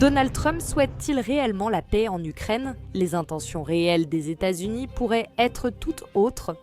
Donald Trump souhaite-t-il réellement la paix en Ukraine? Les intentions réelles des États-Unis pourraient être toutes autres.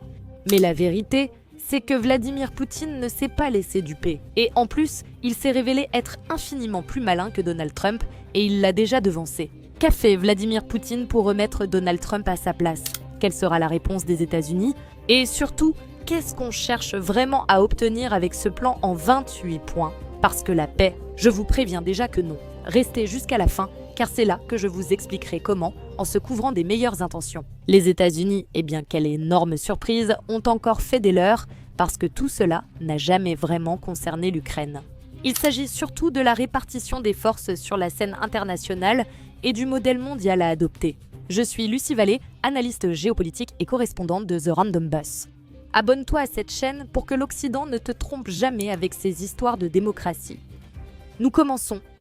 Mais la vérité, c'est que Vladimir Poutine ne s'est pas laissé duper. Et en plus, il s'est révélé être infiniment plus malin que Donald Trump et il l'a déjà devancé. Qu'a fait Vladimir Poutine pour remettre Donald Trump à sa place? Quelle sera la réponse des États-Unis? Et surtout, qu'est-ce qu'on cherche vraiment à obtenir avec ce plan en 28 points? Parce que la paix, je vous préviens déjà que non. Restez jusqu'à la fin, car c'est là que je vous expliquerai comment, en se couvrant des meilleures intentions. Les États-Unis, eh bien quelle énorme surprise, ont encore fait des leurs, parce que tout cela n'a jamais vraiment concerné l'Ukraine. Il s'agit surtout de la répartition des forces sur la scène internationale et du modèle mondial à adopter. Je suis Lucie Vallée, analyste géopolitique et correspondante de The Random Bus. Abonne-toi à cette chaîne pour que l'Occident ne te trompe jamais avec ses histoires de démocratie.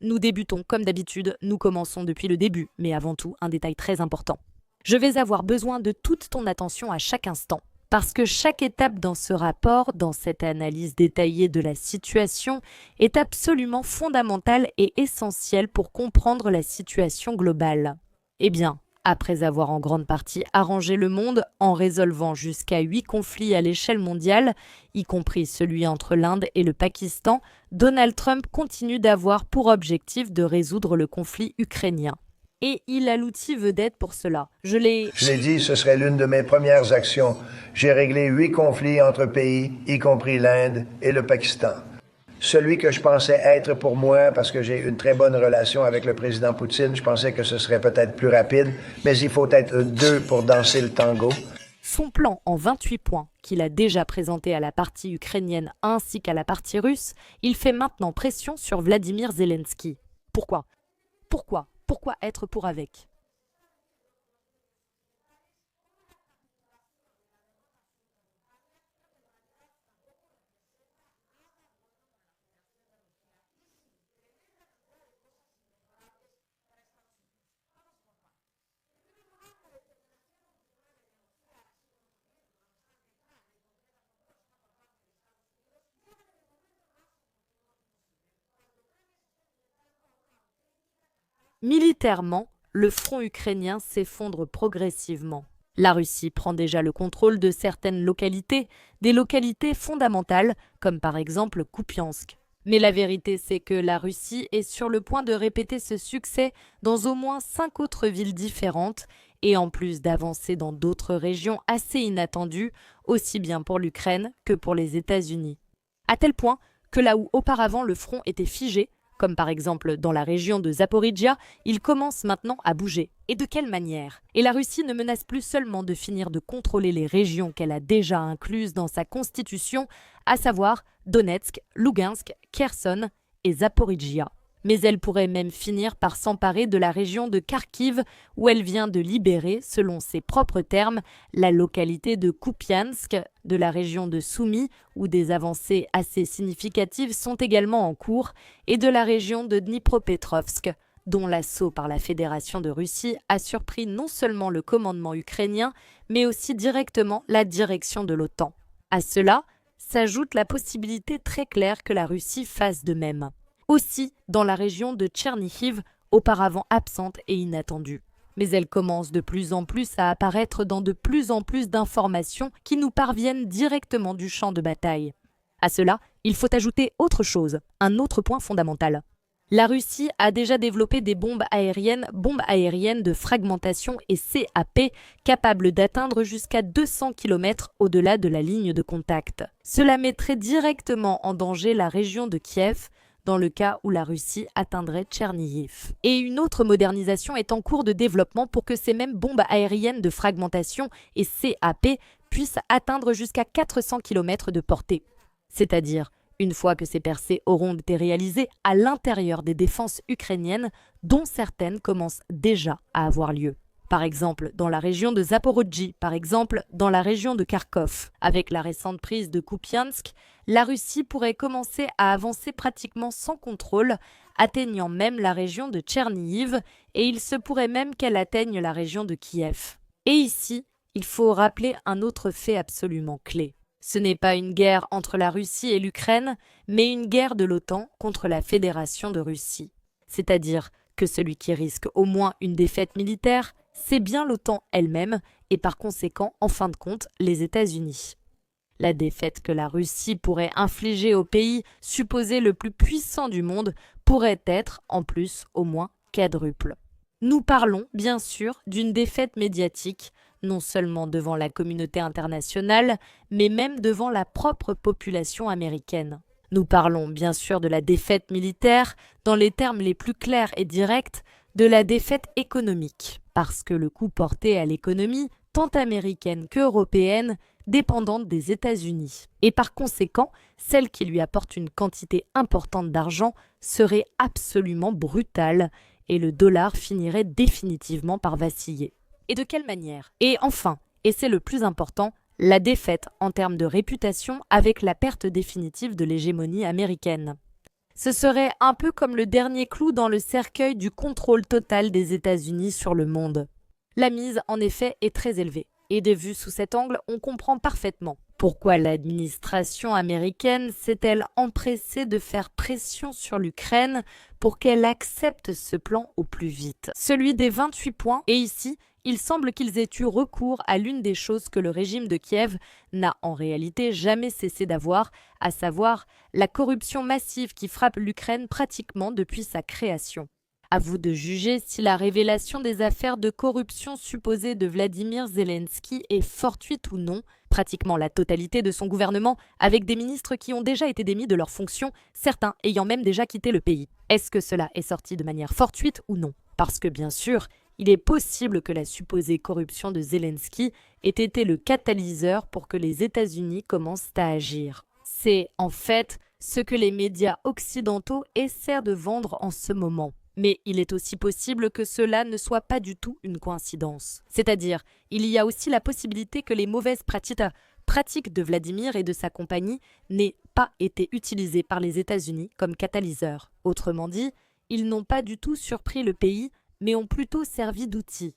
Nous débutons comme d'habitude, nous commençons depuis le début, mais avant tout, un détail très important. Je vais avoir besoin de toute ton attention à chaque instant, parce que chaque étape dans ce rapport, dans cette analyse détaillée de la situation, est absolument fondamentale et essentielle pour comprendre la situation globale. Eh bien, après avoir en grande partie arrangé le monde en résolvant jusqu'à 8 conflits à l'échelle mondiale, y compris celui entre l'Inde et le Pakistan, Donald Trump continue d'avoir pour objectif de résoudre le conflit ukrainien. Et il a l'outil vedette pour cela. Je l'ai dit, ce serait l'une de mes premières actions. J'ai réglé 8 conflits entre pays, y compris l'Inde et le Pakistan. Celui que je pensais être pour moi, parce que j'ai une très bonne relation avec le président Poutine, je pensais que ce serait peut-être plus rapide, mais il faut être 2 pour danser le tango. Son plan en 28 points, qu'il a déjà présenté à la partie ukrainienne ainsi qu'à la partie russe, il fait maintenant pression sur Vladimir Zelensky. Pourquoi être pour avec? Militairement, le front ukrainien s'effondre progressivement. La Russie prend déjà le contrôle de certaines localités, des localités fondamentales, comme par exemple Kupiansk. Mais la vérité, c'est que la Russie est sur le point de répéter ce succès dans au moins 5 autres villes différentes, et en plus d'avancer dans d'autres régions assez inattendues, aussi bien pour l'Ukraine que pour les États-Unis. À tel point que là où auparavant le front était figé, comme par exemple dans la région de Zaporijia, il commence maintenant à bouger. Et de quelle manière? Et la Russie ne menace plus seulement de finir de contrôler les régions qu'elle a déjà incluses dans sa constitution, à savoir Donetsk, Lougansk, Kherson et Zaporijia. Mais elle pourrait même finir par s'emparer de la région de Kharkiv, où elle vient de libérer, selon ses propres termes, la localité de Kupiansk, de la région de Soumy, où des avancées assez significatives sont également en cours, et de la région de Dnipropetrovsk, dont l'assaut par la Fédération de Russie a surpris non seulement le commandement ukrainien, mais aussi directement la direction de l'OTAN. À cela s'ajoute la possibilité très claire que la Russie fasse de même. Aussi dans la région de Tchernihiv, auparavant absente et inattendue. Mais elle commence de plus en plus à apparaître dans de plus en plus d'informations qui nous parviennent directement du champ de bataille. À cela, il faut ajouter autre chose, un autre point fondamental. La Russie a déjà développé des bombes aériennes de fragmentation et CAP, capables d'atteindre jusqu'à 200 km au-delà de la ligne de contact. Cela mettrait directement en danger la région de Kiev, dans le cas où la Russie atteindrait Tchernihiv. Et une autre modernisation est en cours de développement pour que ces mêmes bombes aériennes de fragmentation et CAP puissent atteindre jusqu'à 400 km de portée. C'est-à-dire, une fois que ces percées auront été réalisées à l'intérieur des défenses ukrainiennes, dont certaines commencent déjà à avoir lieu. Par exemple, dans la région de Zaporojie, par exemple, dans la région de Kharkov. Avec la récente prise de Kupiansk, la Russie pourrait commencer à avancer pratiquement sans contrôle, atteignant même la région de Tchernihiv, et il se pourrait même qu'elle atteigne la région de Kiev. Et ici, il faut rappeler un autre fait absolument clé. Ce n'est pas une guerre entre la Russie et l'Ukraine, mais une guerre de l'OTAN contre la Fédération de Russie. C'est-à-dire que celui qui risque au moins une défaite militaire, c'est bien l'OTAN elle-même et par conséquent, en fin de compte, les États-Unis. La défaite que la Russie pourrait infliger au pays supposé le plus puissant du monde pourrait être, en plus, au moins quadruple. Nous parlons, bien sûr, d'une défaite médiatique, non seulement devant la communauté internationale, mais même devant la propre population américaine. Nous parlons bien sûr de la défaite militaire, dans les termes les plus clairs et directs, de la défaite économique, parce que le coup porté à l'économie, tant américaine qu'européenne, dépendante des États-Unis. Et par conséquent, celle qui lui apporte une quantité importante d'argent serait absolument brutale, et le dollar finirait définitivement par vaciller. Et de quelle manière? Et enfin, et c'est le plus important, la défaite en termes de réputation avec la perte définitive de l'hégémonie américaine. Ce serait un peu comme le dernier clou dans le cercueil du contrôle total des États-Unis sur le monde. La mise, en effet, est très élevée. Et de vue sous cet angle, on comprend parfaitement pourquoi l'administration américaine s'est-elle empressée de faire pression sur l'Ukraine pour qu'elle accepte ce plan au plus vite. Celui des 28 points, et ici, il semble qu'ils aient eu recours à l'une des choses que le régime de Kiev n'a en réalité jamais cessé d'avoir, à savoir la corruption massive qui frappe l'Ukraine pratiquement depuis sa création. À vous de juger si la révélation des affaires de corruption supposées de Vladimir Zelensky est fortuite ou non, pratiquement la totalité de son gouvernement, avec des ministres qui ont déjà été démis de leurs fonctions, certains ayant même déjà quitté le pays. Est-ce que cela est sorti de manière fortuite ou non? Parce que bien sûr, il est possible que la supposée corruption de Zelensky ait été le catalyseur pour que les États-Unis commencent à agir. C'est, en fait, ce que les médias occidentaux essaient de vendre en ce moment. Mais il est aussi possible que cela ne soit pas du tout une coïncidence. C'est-à-dire, il y a aussi la possibilité que les mauvaises pratiques de Vladimir et de sa compagnie n'aient pas été utilisées par les États-Unis comme catalyseur. Autrement dit, ils n'ont pas du tout surpris le pays, mais ont plutôt servi d'outil.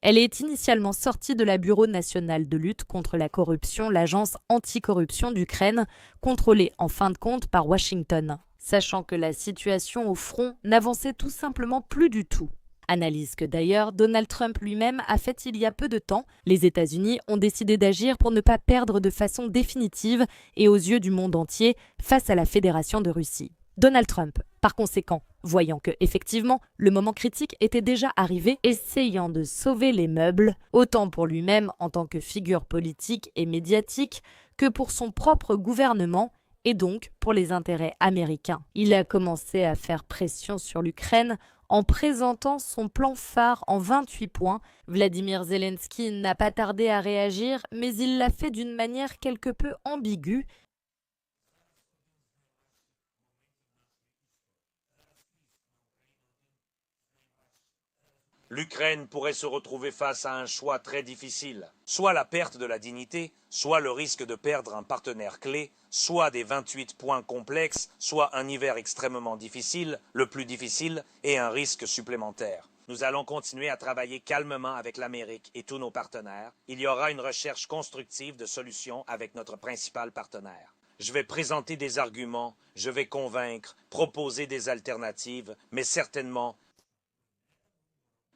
Elle est initialement sortie de la Bureau national de lutte contre la corruption, l'agence anticorruption d'Ukraine, contrôlée en fin de compte par Washington, sachant que la situation au front n'avançait tout simplement plus du tout. Analyse que d'ailleurs Donald Trump lui-même a faite il y a peu de temps. Les États-Unis ont décidé d'agir pour ne pas perdre de façon définitive et aux yeux du monde entier face à la Fédération de Russie. Donald Trump, par conséquent, voyant que, effectivement, le moment critique était déjà arrivé, essayant de sauver les meubles, autant pour lui-même en tant que figure politique et médiatique, que pour son propre gouvernement, et donc pour les intérêts américains. Il a commencé à faire pression sur l'Ukraine en présentant son plan phare en 28 points. Vladimir Zelensky n'a pas tardé à réagir, mais il l'a fait d'une manière quelque peu ambiguë. L'Ukraine pourrait se retrouver face à un choix très difficile. Soit la perte de la dignité, soit le risque de perdre un partenaire clé, soit des 28 points complexes, soit un hiver extrêmement difficile, le plus difficile, et un risque supplémentaire. Nous allons continuer à travailler calmement avec l'Amérique et tous nos partenaires. Il y aura une recherche constructive de solutions avec notre principal partenaire. Je vais présenter des arguments, je vais convaincre, proposer des alternatives, mais certainement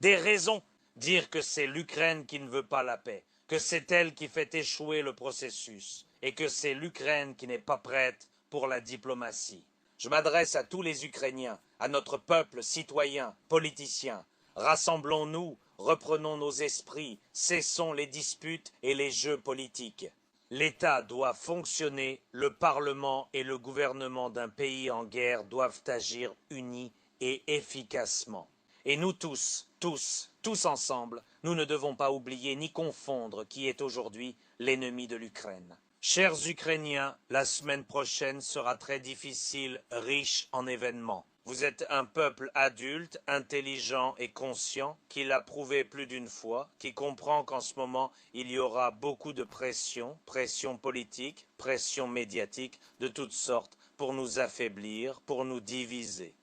des raisons. Dire que c'est l'Ukraine qui ne veut pas la paix, que c'est elle qui fait échouer le processus et que c'est l'Ukraine qui n'est pas prête pour la diplomatie. Je m'adresse à tous les Ukrainiens, à notre peuple, citoyen, politicien. Rassemblons-nous, reprenons nos esprits, cessons les disputes et les jeux politiques. L'État doit fonctionner, le Parlement et le gouvernement d'un pays en guerre doivent agir unis et efficacement. Et nous tous ensemble, nous ne devons pas oublier ni confondre qui est aujourd'hui l'ennemi de l'Ukraine. Chers Ukrainiens, la semaine prochaine sera très difficile, riche en événements. Vous êtes un peuple adulte, intelligent et conscient, qui l'a prouvé plus d'une fois, qui comprend qu'en ce moment, il y aura beaucoup de pression politique, pression médiatique, de toutes sortes, pour nous affaiblir, pour nous diviser.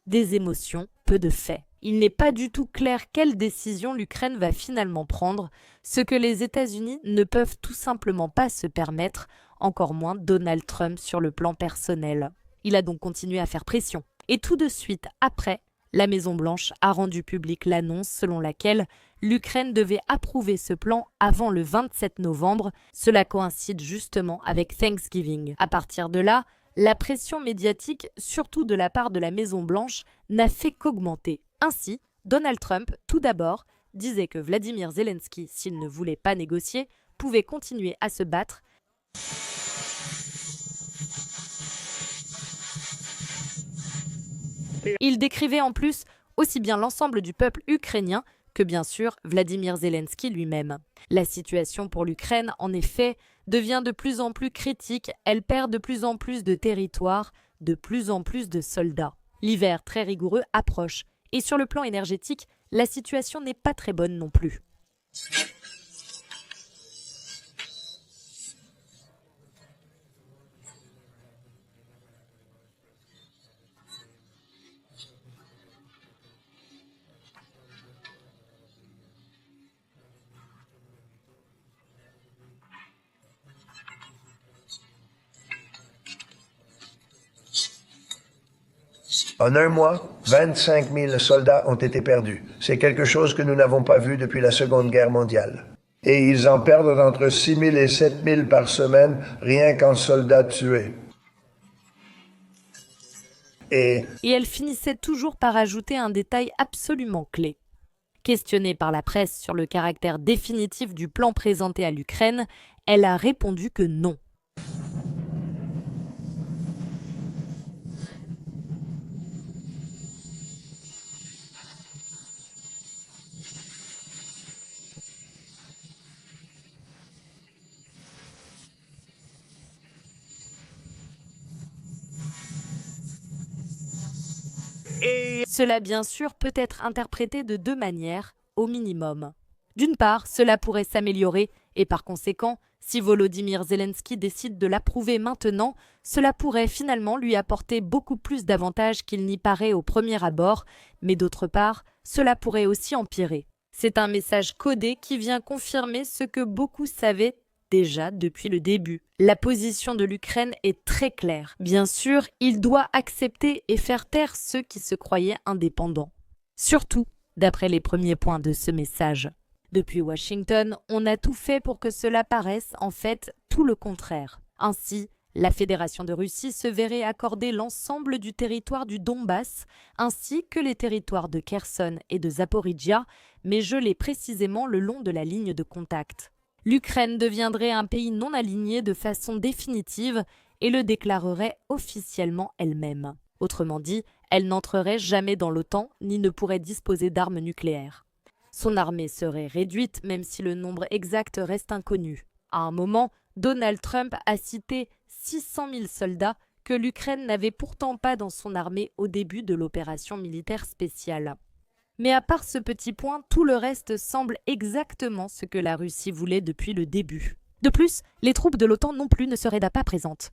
Des émotions, peu de faits. Il n'est pas du tout clair quelle décision l'Ukraine va finalement prendre, ce que les États-Unis ne peuvent tout simplement pas se permettre, encore moins Donald Trump sur le plan personnel. Il a donc continué à faire pression. Et tout de suite après, la Maison-Blanche a rendu publique l'annonce selon laquelle l'Ukraine devait approuver ce plan avant le 27 novembre. Cela coïncide justement avec Thanksgiving. À partir de là, la pression médiatique, surtout de la part de la Maison-Blanche, n'a fait qu'augmenter. Ainsi, Donald Trump, tout d'abord, disait que Vladimir Zelensky, s'il ne voulait pas négocier, pouvait continuer à se battre. Il décrivait en plus aussi bien l'ensemble du peuple ukrainien que bien sûr Vladimir Zelensky lui-même. La situation pour l'Ukraine, en effet, devient de plus en plus critique, elle perd de plus en plus de territoire, de plus en plus de soldats. L'hiver très rigoureux approche, et sur le plan énergétique, la situation n'est pas très bonne non plus. En un mois, 25 000 soldats ont été perdus. C'est quelque chose que nous n'avons pas vu depuis la Seconde Guerre mondiale. Et ils en perdent entre 6 000 et 7 000 par semaine, rien qu'en soldats tués. Et elle finissait toujours par ajouter un détail absolument clé. Questionnée par la presse sur le caractère définitif du plan présenté à l'Ukraine, elle a répondu que non. Cela, bien sûr, peut être interprété de deux manières, au minimum. D'une part, cela pourrait s'améliorer et par conséquent, si Volodymyr Zelensky décide de l'approuver maintenant, cela pourrait finalement lui apporter beaucoup plus d'avantages qu'il n'y paraît au premier abord, mais d'autre part, cela pourrait aussi empirer. C'est un message codé qui vient confirmer ce que beaucoup savaient déjà depuis le début. La position de l'Ukraine est très claire. Bien sûr, il doit accepter et faire taire ceux qui se croyaient indépendants. Surtout, d'après les premiers points de ce message. Depuis Washington, on a tout fait pour que cela paraisse en fait tout le contraire. Ainsi, la Fédération de Russie se verrait accorder l'ensemble du territoire du Donbass, ainsi que les territoires de Kherson et de Zaporijia, mais gelés précisément le long de la ligne de contact. L'Ukraine deviendrait un pays non aligné de façon définitive et le déclarerait officiellement elle-même. Autrement dit, elle n'entrerait jamais dans l'OTAN ni ne pourrait disposer d'armes nucléaires. Son armée serait réduite, même si le nombre exact reste inconnu. À un moment, Donald Trump a cité 600 000 soldats que l'Ukraine n'avait pourtant pas dans son armée au début de l'opération militaire spéciale. Mais à part ce petit point, tout le reste semble exactement ce que la Russie voulait depuis le début. De plus, les troupes de l'OTAN non plus ne seraient pas présentes.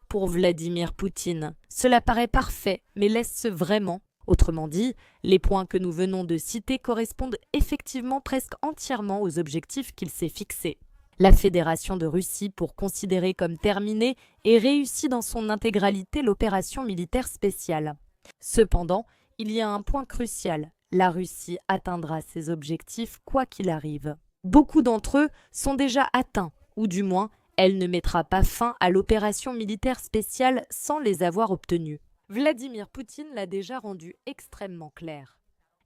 Pour Vladimir Poutine, cela paraît parfait, mais laisse-ce vraiment? Autrement dit, les points que nous venons de citer correspondent effectivement presque entièrement aux objectifs qu'il s'est fixés. La Fédération de Russie, pour considérer comme terminée, et réussit dans son intégralité l'opération militaire spéciale. Cependant, il y a un point crucial. La Russie atteindra ses objectifs quoi qu'il arrive. Beaucoup d'entre eux sont déjà atteints, ou du moins, elle ne mettra pas fin à l'opération militaire spéciale sans les avoir obtenus. Vladimir Poutine l'a déjà rendu extrêmement clair.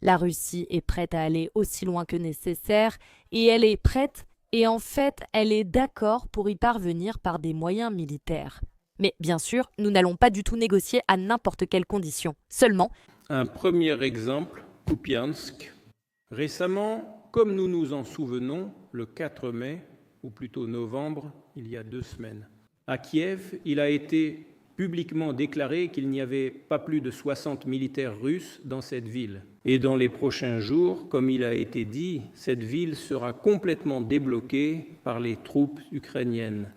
La Russie est prête à aller aussi loin que nécessaire, et elle est prête, et en fait, elle est d'accord pour y parvenir par des moyens militaires. Mais bien sûr, nous n'allons pas du tout négocier à n'importe quelle condition. Seulement, un premier exemple, Kupiansk. Récemment, comme nous nous en souvenons, le 4 mai, ou plutôt novembre, il y a 2 semaines, à Kiev, il a été publiquement déclaré qu'il n'y avait pas plus de 60 militaires russes dans cette ville. Et dans les prochains jours, comme il a été dit, cette ville sera complètement débloquée par les troupes ukrainiennes.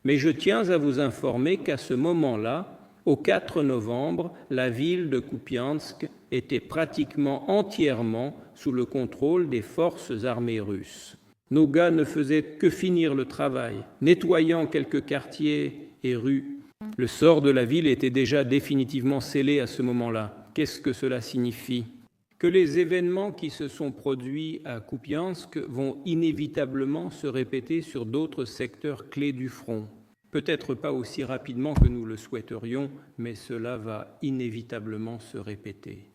Mais je tiens à vous informer qu'à ce moment-là, au 4 novembre, la ville de Kupiansk était pratiquement entièrement sous le contrôle des forces armées russes. Nos gars ne faisaient que finir le travail, nettoyant quelques quartiers et rues Le sort de la ville était déjà définitivement scellé à ce moment-là. Qu'est-ce que cela signifie ? Que les événements qui se sont produits à Kupiansk vont inévitablement se répéter sur d'autres secteurs clés du front. Peut-être pas aussi rapidement que nous le souhaiterions, mais cela va inévitablement se répéter.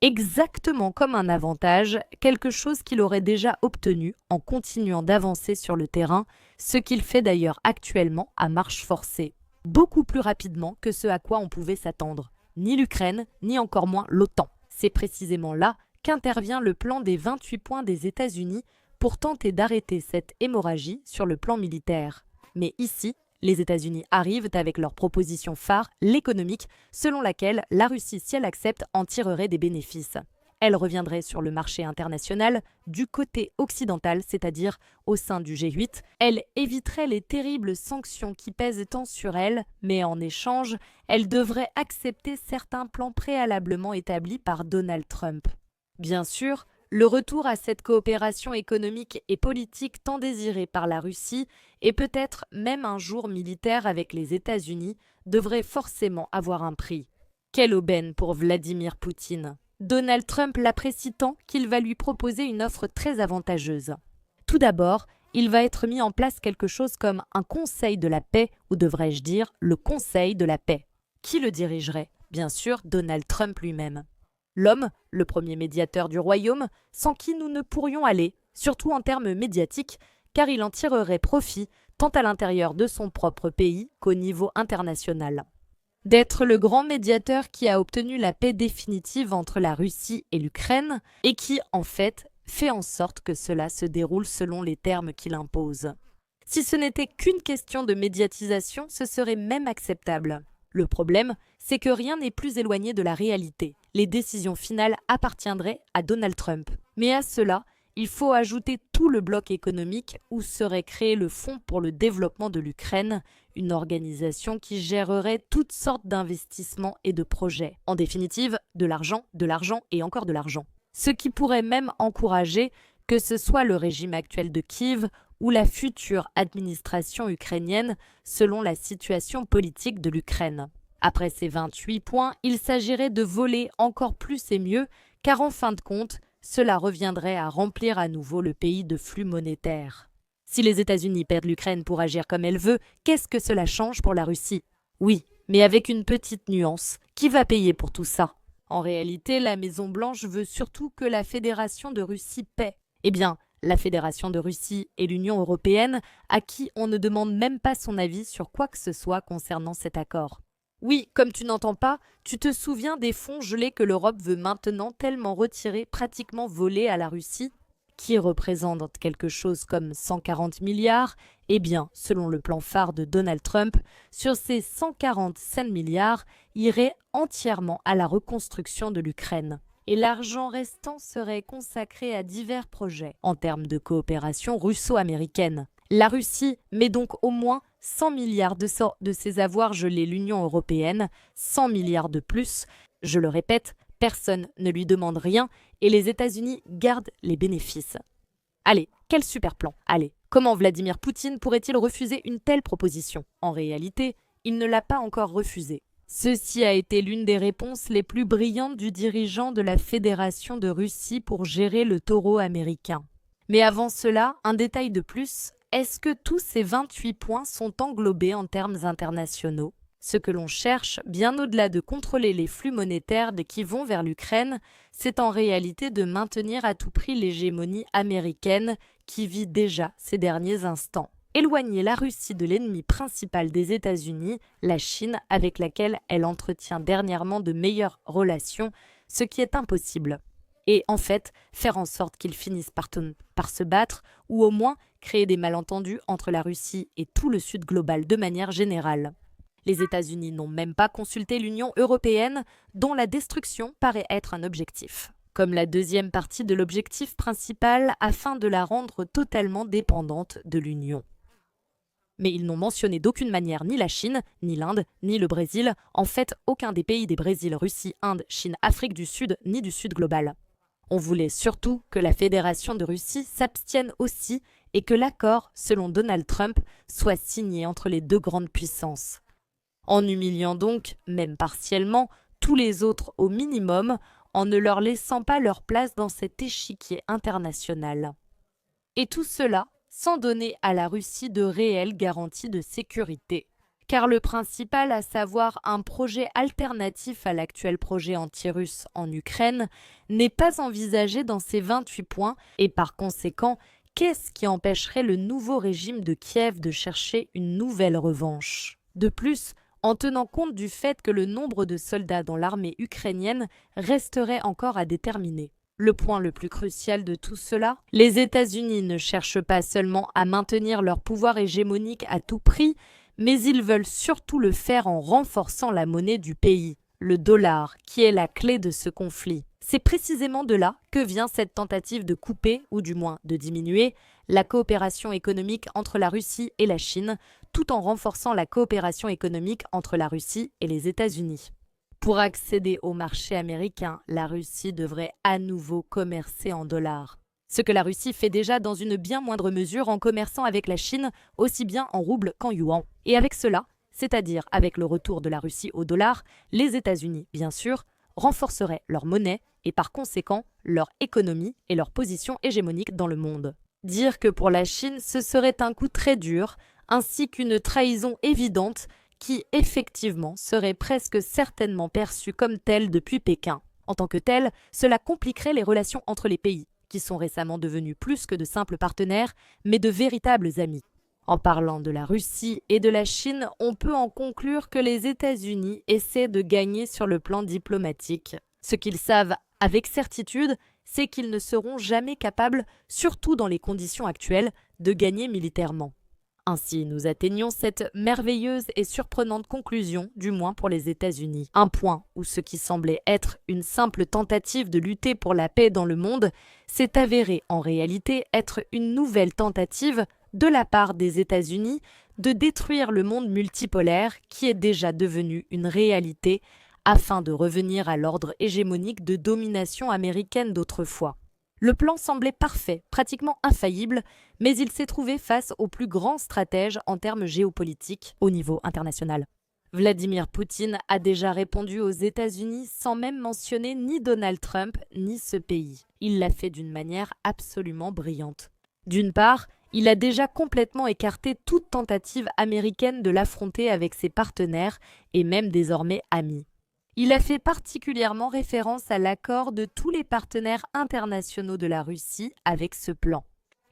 Exactement comme un avantage, quelque chose qu'il aurait déjà obtenu en continuant d'avancer sur le terrain, ce qu'il fait d'ailleurs actuellement à marche forcée, beaucoup plus rapidement que ce à quoi on pouvait s'attendre. Ni l'Ukraine, ni encore moins l'OTAN. C'est précisément là qu'intervient le plan des 28 points des États-Unis pour tenter d'arrêter cette hémorragie sur le plan militaire. Mais ici, les États-Unis arrivent avec leur proposition phare, l'économique, selon laquelle la Russie, si elle accepte, en tirerait des bénéfices. Elle reviendrait sur le marché international du côté occidental, c'est-à-dire au sein du G8. Elle éviterait les terribles sanctions qui pèsent tant sur elle, mais en échange, elle devrait accepter certains plans préalablement établis par Donald Trump. Bien sûr, le retour à cette coopération économique et politique tant désirée par la Russie, et peut-être même un jour militaire avec les États-Unis, devrait forcément avoir un prix. Quelle aubaine pour Vladimir Poutine! Donald Trump l'apprécie tant qu'il va lui proposer une offre très avantageuse. Tout d'abord, il va être mis en place quelque chose comme un conseil de la paix, ou devrais-je dire le conseil de la paix. Qui le dirigerait? Bien sûr, Donald Trump lui-même. L'homme, le premier médiateur du royaume, sans qui nous ne pourrions aller, surtout en termes médiatiques, car il en tirerait profit tant à l'intérieur de son propre pays qu'au niveau international. D'être le grand médiateur qui a obtenu la paix définitive entre la Russie et l'Ukraine et qui, en fait, fait en sorte que cela se déroule selon les termes qu'il impose. Si ce n'était qu'une question de médiatisation, ce serait même acceptable. Le problème, c'est que rien n'est plus éloigné de la réalité. Les décisions finales appartiendraient à Donald Trump. Mais à cela, il faut ajouter tout le bloc économique où serait créé le Fonds pour le développement de l'Ukraine, une organisation qui gérerait toutes sortes d'investissements et de projets. En définitive, de l'argent et encore de l'argent. Ce qui pourrait même encourager que ce soit le régime actuel de Kiev ou la future administration ukrainienne selon la situation politique de l'Ukraine. Après ces 28 points, il s'agirait de voler encore plus et mieux, car en fin de compte, cela reviendrait à remplir à nouveau le pays de flux monétaires. Si les États-Unis perdent l'Ukraine pour agir comme elle veut, qu'est-ce que cela change pour la Russie? Oui, mais avec une petite nuance. Qui va payer pour tout ça? En réalité, la Maison-Blanche veut surtout que la Fédération de Russie paie. Eh bien, la Fédération de Russie et l'Union européenne, à qui on ne demande même pas son avis sur quoi que ce soit concernant cet accord. Oui, comme tu n'entends pas, tu te souviens des fonds gelés que l'Europe veut maintenant tellement retirer, pratiquement volés à la Russie, qui représentent quelque chose comme 140 milliards, eh bien, selon le plan phare de Donald Trump, sur ces 145 milliards iraient entièrement à la reconstruction de l'Ukraine. Et l'argent restant serait consacré à divers projets en termes de coopération russo-américaine. La Russie met donc au moins 100 milliards de ses avoirs gelés l'Union européenne, 100 milliards de plus. Je le répète, personne ne lui demande rien et les États-Unis gardent les bénéfices. Allez, quel super plan! Allez, comment Vladimir Poutine pourrait-il refuser une telle proposition? En réalité, il ne l'a pas encore refusée. Ceci a été l'une des réponses les plus brillantes du dirigeant de la Fédération de Russie pour gérer le taureau américain. Mais avant cela, un détail de plus, est-ce que tous ces 28 points sont englobés en termes internationaux? Ce que l'on cherche, bien au-delà de contrôler les flux monétaires qui vont vers l'Ukraine, c'est en réalité de maintenir à tout prix l'hégémonie américaine qui vit déjà ces derniers instants. Éloigner la Russie de l'ennemi principal des États-Unis, la Chine, avec laquelle elle entretient dernièrement de meilleures relations, ce qui est impossible. Et en fait, faire en sorte qu'ils finissent par se battre, ou au moins créer des malentendus entre la Russie et tout le Sud global de manière générale. Les États-Unis n'ont même pas consulté l'Union européenne, dont la destruction paraît être un objectif, comme la deuxième partie de l'objectif principal afin de la rendre totalement dépendante de l'Union. Mais ils n'ont mentionné d'aucune manière ni la Chine, ni l'Inde, ni le Brésil, en fait aucun des pays des Brésil, Russie, Inde, Chine, Afrique du Sud, ni du Sud global. On voulait surtout que la Fédération de Russie s'abstienne aussi et que l'accord, selon Donald Trump, soit signé entre les deux grandes puissances. En humiliant donc, même partiellement, tous les autres au minimum, en ne leur laissant pas leur place dans cet échiquier international. Et tout cela sans donner à la Russie de réelles garanties de sécurité. Car le principal, à savoir un projet alternatif à l'actuel projet anti-russe en Ukraine, n'est pas envisagé dans ces 28 points et par conséquent, qu'est-ce qui empêcherait le nouveau régime de Kiev de chercher une nouvelle revanche? De plus, en tenant compte du fait que le nombre de soldats dans l'armée ukrainienne resterait encore à déterminer. Le point le plus crucial de tout cela, les États-Unis ne cherchent pas seulement à maintenir leur pouvoir hégémonique à tout prix, mais ils veulent surtout le faire en renforçant la monnaie du pays, le dollar, qui est la clé de ce conflit. C'est précisément de là que vient cette tentative de couper, ou du moins de diminuer, la coopération économique entre la Russie et la Chine, tout en renforçant la coopération économique entre la Russie et les États-Unis. Pour accéder au marché américain, la Russie devrait à nouveau commercer en dollars. Ce que la Russie fait déjà dans une bien moindre mesure en commerçant avec la Chine, aussi bien en roubles qu'en yuan. Et avec cela, c'est-à-dire avec le retour de la Russie au dollar, les États-Unis, bien sûr, renforceraient leur monnaie et par conséquent leur économie et leur position hégémonique dans le monde. Dire que pour la Chine, ce serait un coup très dur, ainsi qu'une trahison évidente qui, effectivement, serait presque certainement perçue comme telle depuis Pékin. En tant que telle, cela compliquerait les relations entre les pays, qui sont récemment devenus plus que de simples partenaires, mais de véritables amis. En parlant de la Russie et de la Chine, on peut en conclure que les États-Unis essaient de gagner sur le plan diplomatique. Ce qu'ils savent avec certitude, c'est qu'ils ne seront jamais capables, surtout dans les conditions actuelles, de gagner militairement. Ainsi, nous atteignons cette merveilleuse et surprenante conclusion, du moins pour les États-Unis. Un point où ce qui semblait être une simple tentative de lutter pour la paix dans le monde s'est avéré en réalité être une nouvelle tentative de la part des États-Unis de détruire le monde multipolaire qui est déjà devenu une réalité afin de revenir à l'ordre hégémonique de domination américaine d'autrefois. Le plan semblait parfait, pratiquement infaillible, mais il s'est trouvé face au plus grand stratège en termes géopolitiques au niveau international. Vladimir Poutine a déjà répondu aux États-Unis sans même mentionner ni Donald Trump ni ce pays. Il l'a fait d'une manière absolument brillante. D'une part, il a déjà complètement écarté toute tentative américaine de l'affronter avec ses partenaires et même désormais amis. Il a fait particulièrement référence à l'accord de tous les partenaires internationaux de la Russie avec ce plan.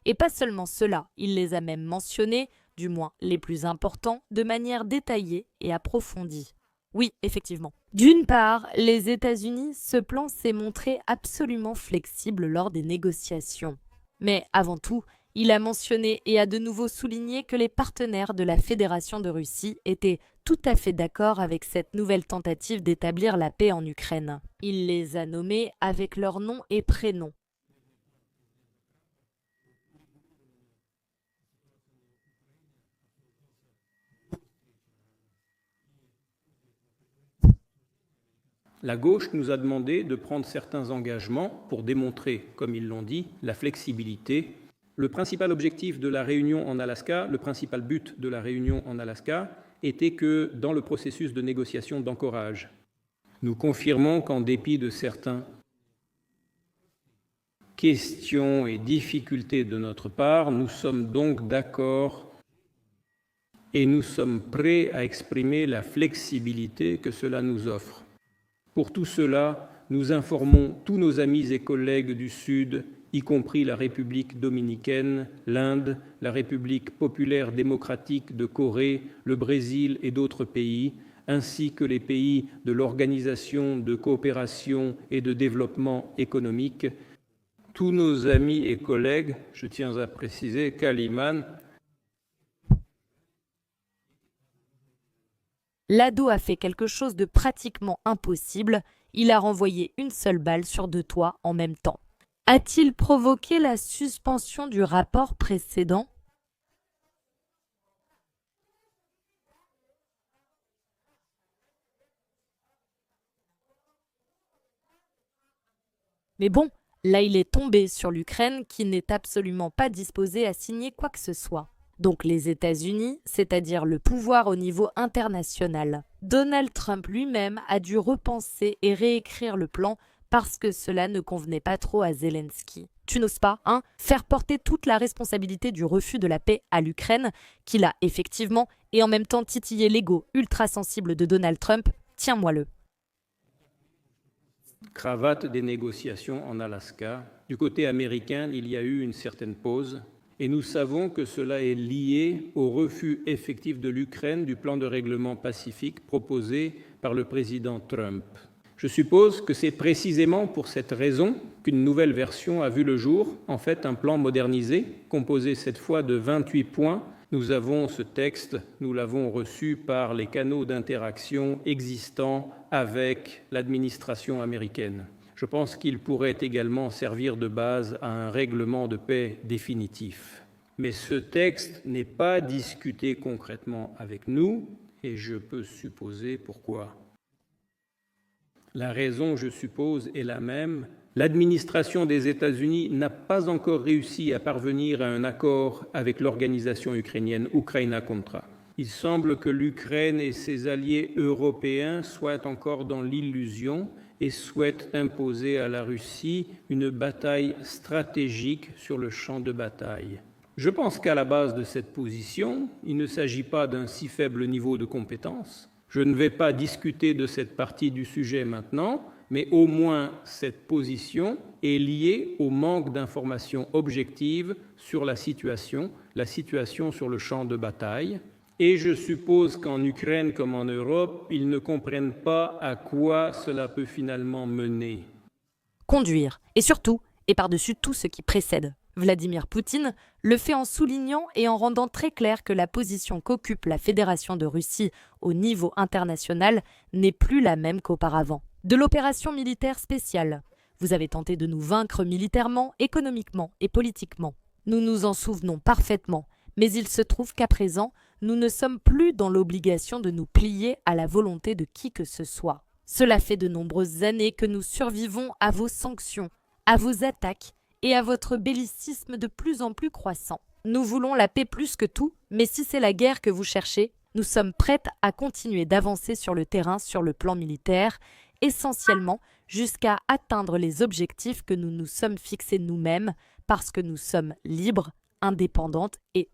Et pas seulement cela, il les a même mentionnés, du moins les plus importants, de manière détaillée et approfondie. Oui, effectivement. D'une part, les États-Unis, ce plan s'est montré absolument flexible lors des négociations. Mais avant tout, il a mentionné et a de nouveau souligné que les partenaires de la Fédération de Russie étaient tout à fait d'accord avec cette nouvelle tentative d'établir la paix en Ukraine. Il les a nommés avec leur nom et prénom. La gauche nous a demandé de prendre certains engagements pour démontrer, comme ils l'ont dit, la flexibilité. Le principal objectif de la réunion en Alaska, le principal but de la réunion en Alaska, était que dans le processus de négociation d'anchorage, nous confirmons qu'en dépit de certaines questions et difficultés de notre part, nous sommes donc d'accord et nous sommes prêts à exprimer la flexibilité que cela nous offre. Pour tout cela, nous informons tous nos amis et collègues du Sud, y compris la République dominicaine, l'Inde, la République populaire démocratique de Corée, le Brésil et d'autres pays, ainsi que les pays de l'Organisation de coopération et de développement économique. Tous nos amis et collègues, je tiens à préciser qu'Aliman L'ado a fait quelque chose de pratiquement impossible, il a renvoyé une seule balle sur deux toits en même temps. A-t-il provoqué la suspension du rapport précédent ? Mais bon, Là, il est tombé sur l'Ukraine qui n'est absolument pas disposée à signer quoi que ce soit. Donc les États-Unis, c'est-à-dire le pouvoir au niveau international. Donald Trump lui-même a dû repenser et réécrire le plan parce que cela ne convenait pas trop à Zelensky. Tu n'oses pas, faire porter toute la responsabilité du refus de la paix à l'Ukraine, qu'il a effectivement, et en même temps titiller l'ego ultra sensible de Donald Trump, tiens-moi-le. Cravate des négociations en Alaska. Du côté américain, il y a eu une certaine pause. Et nous savons que cela est lié au refus effectif de l'Ukraine du plan de règlement pacifique proposé par le président Trump. Je suppose que c'est précisément pour cette raison qu'une nouvelle version a vu le jour, en fait un plan modernisé, composé cette fois de 28 points. Nous avons ce texte, nous l'avons reçu par les canaux d'interaction existants avec l'administration américaine. Je pense qu'il pourrait également servir de base à un règlement de paix définitif. Mais ce texte n'est pas discuté concrètement avec nous, et je peux supposer pourquoi. La raison, je suppose, est la même. L'administration des États-Unis n'a pas encore réussi à parvenir à un accord avec l'organisation ukrainienne Ukraina Contra. Il semble que l'Ukraine et ses alliés européens soient encore dans l'illusion et souhaitent imposer à la Russie une bataille stratégique sur le champ de bataille. Je pense qu'à la base de cette position, il ne s'agit pas d'un si faible niveau de compétence. Je ne vais pas discuter de cette partie du sujet maintenant, mais au moins cette position est liée au manque d'informations objectives sur la situation sur le champ de bataille. Et je suppose qu'en Ukraine comme en Europe, ils ne comprennent pas à quoi cela peut finalement mener. Conduire, et surtout, et par-dessus tout ce qui précède. Vladimir Poutine le fait en soulignant et en rendant très clair que la position qu'occupe la Fédération de Russie au niveau international n'est plus la même qu'auparavant. De l'opération militaire spéciale. Vous avez tenté de nous vaincre militairement, économiquement et politiquement. Nous nous en souvenons parfaitement, mais il se trouve qu'à présent, nous ne sommes plus dans l'obligation de nous plier à la volonté de qui que ce soit. Cela fait de nombreuses années que nous survivons à vos sanctions, à vos attaques, et à votre bellicisme de plus en plus croissant. Nous voulons la paix plus que tout, mais si c'est la guerre que vous cherchez, nous sommes prêtes à continuer d'avancer sur le terrain sur le plan militaire, essentiellement jusqu'à atteindre les objectifs que nous nous sommes fixés nous-mêmes, parce que nous sommes libres, indépendantes et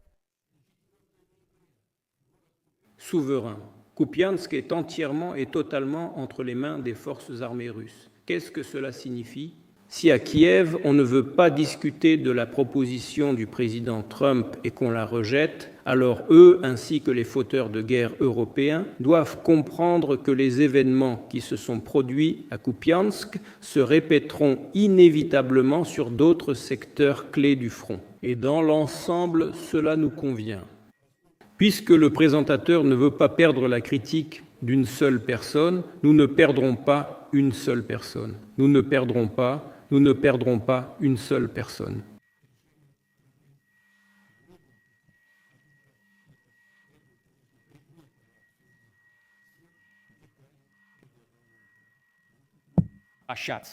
souverains. Kupiansk est entièrement et totalement entre les mains des forces armées russes. Qu'est-ce que cela signifie ? Si à Kiev, on ne veut pas discuter de la proposition du président Trump et qu'on la rejette, alors eux, ainsi que les fauteurs de guerre européens, doivent comprendre que les événements qui se sont produits à Kupiansk se répéteront inévitablement sur d'autres secteurs clés du front. Et dans l'ensemble, cela nous convient. Puisque le présentateur ne veut pas perdre la critique d'une seule personne, nous ne perdrons pas une seule personne. Nous ne perdrons pas une seule personne.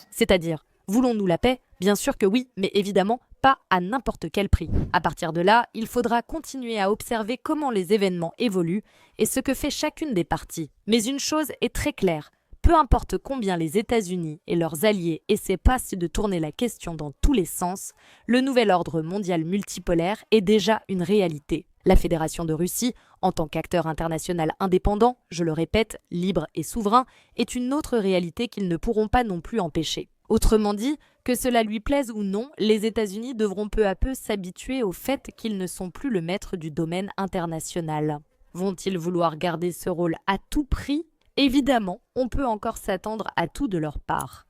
C'est-à-dire, voulons-nous la paix? Bien sûr que oui, mais évidemment pas à n'importe quel prix. À partir de là, il faudra continuer à observer comment les événements évoluent et ce que fait chacune des parties. Mais une chose est très claire. Peu importe combien les États-Unis et leurs alliés essaient pas de tourner la question dans tous les sens, le nouvel ordre mondial multipolaire est déjà une réalité. La Fédération de Russie, en tant qu'acteur international indépendant, je le répète, libre et souverain, est une autre réalité qu'ils ne pourront pas non plus empêcher. Autrement dit, que cela lui plaise ou non, les États-Unis devront peu à peu s'habituer au fait qu'ils ne sont plus le maître du domaine international. Vont-ils vouloir garder ce rôle à tout prix ? Évidemment, on peut encore s'attendre à tout de leur part.